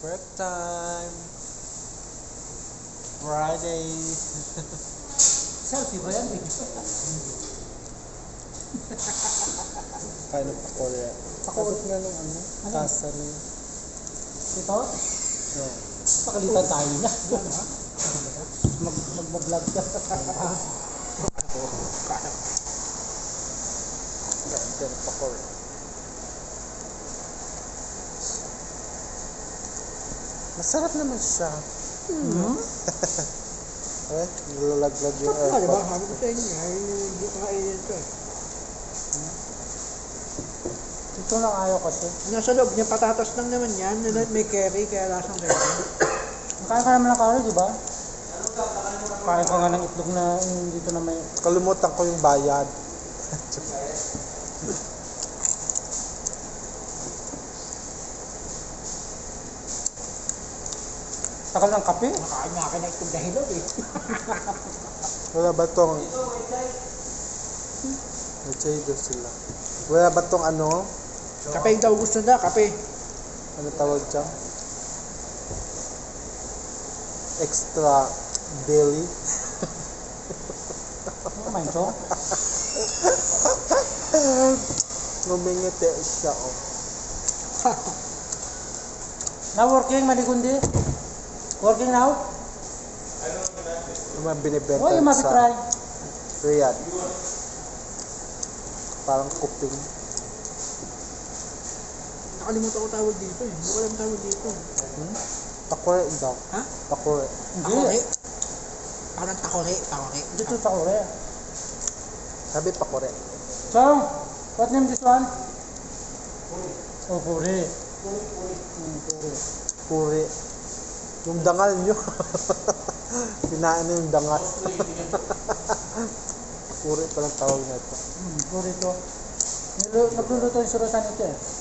Break time. Friday. Selfie ba yan? Kain ng pakore. Pakore nga nung ano? Tasa ni... Ito? No. Pakalitan tayo na. Mag-vlog ka. Kain ka ng pakore. Masarap naman siya. Eh, nilalaglag yung Diba? airpod. Sabi ko sa inyo, hindi ko kainin ito eh. Ito lang ayaw kasi. Nasa loob niya, patatas lang naman yan. May curry, kaya lasang curry. Kain ka naman ng curry, di ba? Kain ka nga ng itlog na dito na may... Kalimutan ko yung bayad. Takal ng kape. Nakain nga akin na itong dahilan eh. Wala ba tong... May chay daw sila. Wala ba tong ano? Kape daw gusto na, kape. Ano tawag dyan? Extra belly. Ano man ito? Ngumingiti siya, oh. Now working, Manigundi? Working now? Yung mga binibenta Oh, you must sa try. Riyadh. Parang kuping. Nakalimutan ko tawag dito eh. Hindi ko alam tawag dito. Pakore daw. Ha? Pakore. Takore? Hindi. Parang takore, takore. Dito sa Korea. Sabi pakore. So, what name this one? Oh, puri. Puri. Puri. Yung dangal nyo. Kinain na yung dangal. Puri palang tawag na ito. Puri to. Nagluluto yung surusan ito eh.